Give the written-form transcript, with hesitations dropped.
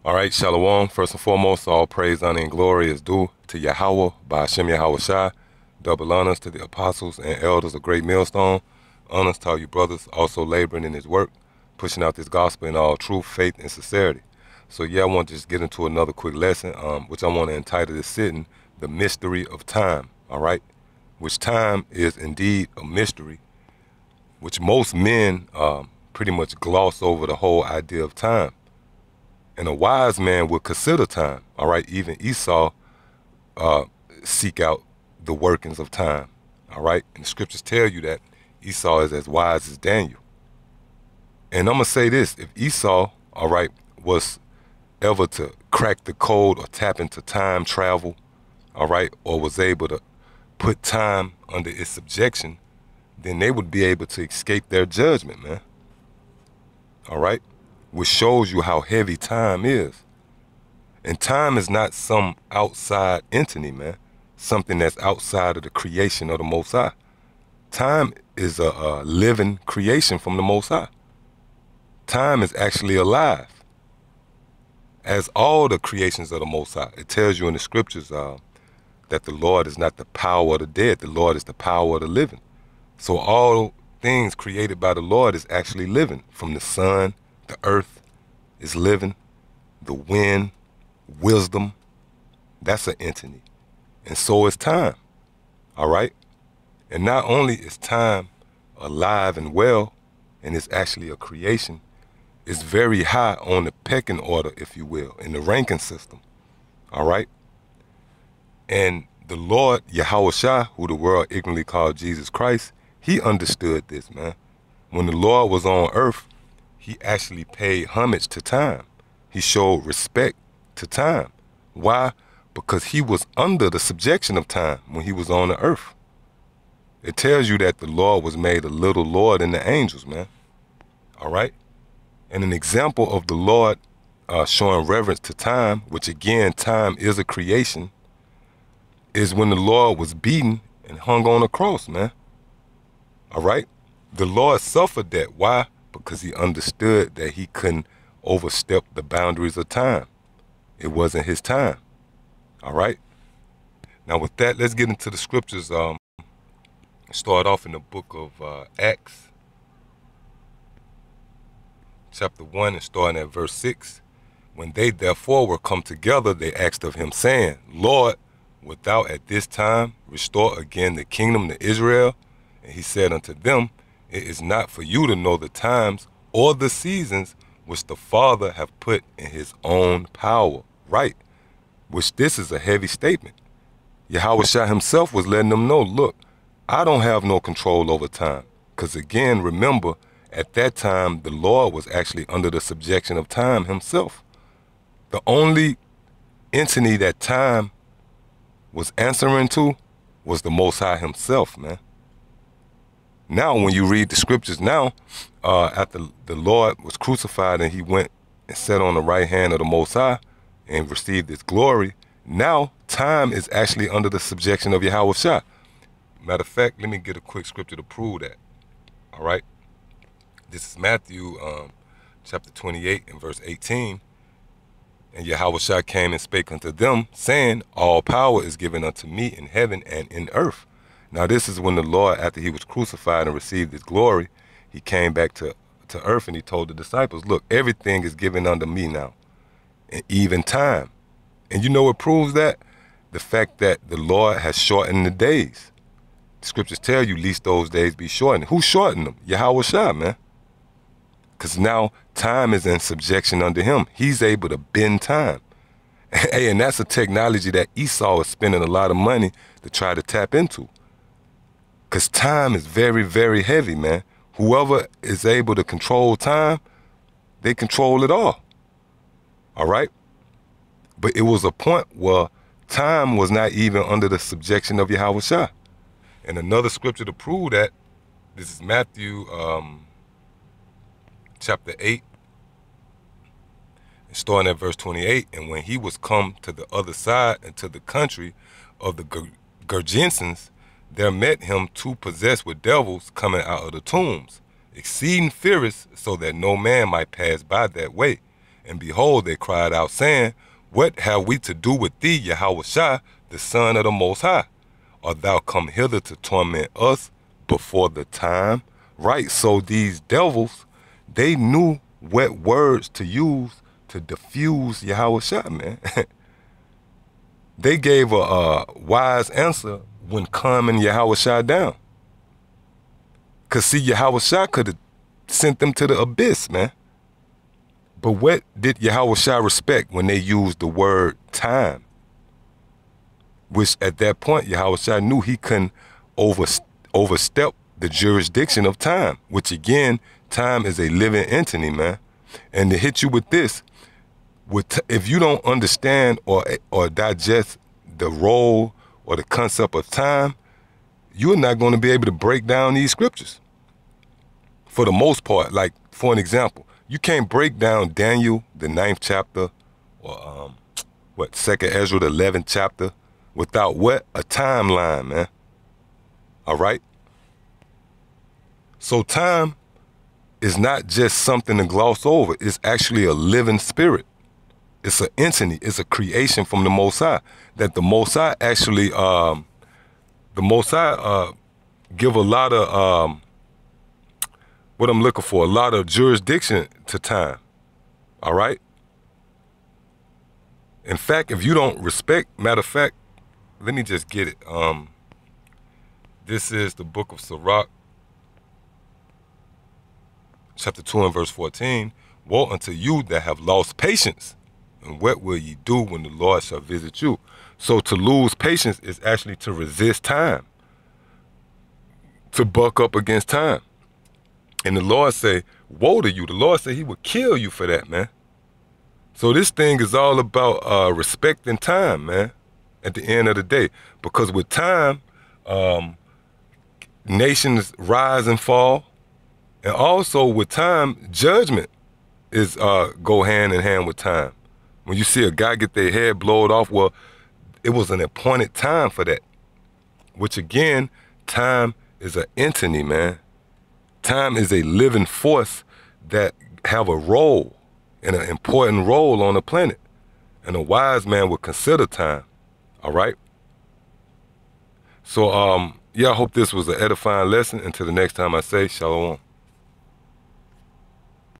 All right, Shalom. First and foremost, all praise, honor, and glory is due to Yahweh by Hashem Yahweh Shai. Double honors to the apostles and elders of Great Millstone. Honors to all you brothers also laboring in his work, pushing out this gospel in all truth, faith, and sincerity. So yeah, I want to just get into another quick lesson, which I want to entitle this sitting, The Mystery of Time, all right? Which time is indeed a mystery, which most men pretty much gloss over the whole idea of time. And a wise man would consider time, all right? Even Esau seek out the workings of time, all right? And the scriptures tell you that Esau is as wise as Daniel. And I'm going to say this, if Esau, all right, was ever to crack the code or tap into time travel, all right, or was able to put time under its subjection, then they would be able to escape their judgment, man, all right? Which shows you how heavy time is. And time is not some outside entity, man. Something that's outside of the creation of the Most High. Time is a living creation from the Most High. Time is actually alive. As all the creations of the Most High. It tells you in the scriptures that the Lord is not the power of the dead. The Lord is the power of the living. So all things created by the Lord is actually living. From the sun, the earth is living, the wind, wisdom, that's an entity. And so is time, all right? And not only is time alive and well, and it's actually a creation, it's very high on the pecking order, if you will, in the ranking system, all right? And the Lord, Yahweh Shai, who the world ignorantly called Jesus Christ, he understood this, man. When the Lord was on earth, he actually paid homage to time. He showed respect to time. Why? Because he was under the subjection of time when he was on the earth. It tells you that the Lord was made a little Lord than the angels, man. All right? And an example of the Lord showing reverence to time, which again, time is a creation, is when the Lord was beaten and hung on a cross, man. All right? The Lord suffered that. Why? Because he understood that he couldn't overstep the boundaries of time. It wasn't his time. All right? Now with that, let's get into the scriptures. Start off in the book of Acts, chapter 1, and starting at verse 6. When they therefore were come together, they asked of him, saying, Lord, wilt thou at this time restore again the kingdom to Israel? And he said unto them, it is not for you to know the times or the seasons which the Father hath put in his own power. Right. Which this is a heavy statement. Yahweh Shai himself was letting them know, look, I don't have no control over time. Because again, remember, at that time, the Lord was actually under the subjection of time himself. The only entity that time was answering to was the Most High himself, man. Now, when you read the scriptures now, after the Lord was crucified and he went and sat on the right hand of the Most High and received his glory, now time is actually under the subjection of Yahweh Shai. Matter of fact, let me get a quick scripture to prove that. All right? This is Matthew chapter 28 and verse 18. And Yahweh Shai came and spake unto them, saying, all power is given unto me in heaven and in earth. Now this is when the Lord, after he was crucified and received his glory, he came back to earth and he told the disciples, look, everything is given unto me now, and even time. And you know what proves that? The fact that the Lord has shortened the days. The scriptures tell you, least those days be shortened. Who shortened them? Yahweh Shai, man. Because now time is in subjection under him. He's able to bend time. Hey, and that's a technology that Esau is spending a lot of money to try to tap into. Because time is very, very heavy, man. Whoever is able to control time, they control it all. All right? But it was a point where time was not even under the subjection of Yahweh Shai. And another scripture to prove that, this is Matthew chapter 8, starting at verse 28. And when he was come to the other side into the country of the Gergesenes, there met him two possessed with devils coming out of the tombs, exceeding fierce, so that no man might pass by that way. And behold, they cried out, saying, what have we to do with thee, Yahushua, the Son of the Most High? Art thou come hither to torment us before the time? Right, so these devils, they knew what words to use to diffuse Yahushua, man. They gave a wise answer when calming Yahushua down. Because see, Yahushua could have sent them to the abyss, man. But what did Yahushua respect when they used the word time? Which at that point, Yahushua knew he couldn't overstep the jurisdiction of time, which again, time is a living entity, man. And to hit you with this, if you don't understand or digest the role or the concept of time, you're not going to be able to break down these scriptures. For the most part, like for an example, you can't break down Daniel, the 9th chapter, or 2nd Ezra, the 11th chapter, without what? A timeline, man. All right? So time is not just something to gloss over. It's actually a living spirit. It's an entity. It's a creation from the Most High. That the Most High actually, give a lot of, what I'm looking for, a lot of jurisdiction to time. All right? In fact, if you don't respect, matter of fact, let me just get it. This is the book of Sirach, chapter 2 and verse 14. Woe unto you that have lost patience, and what will ye do when the Lord shall visit you? So to lose patience is actually to resist time, to buck up against time. And the Lord say, woe to you. The Lord say he would kill you for that, man. So this thing is all about respecting time, man, at the end of the day. Because with time, nations rise and fall. And also with time, judgment is go hand in hand with time. When you see a guy get their head blowed off, well, it was an appointed time for that. Which again, time is an entity, man. Time is a living force that have a role, and an important role on the planet. And a wise man would consider time, all right? So, yeah, I hope this was an edifying lesson. Until the next time I say, shalom.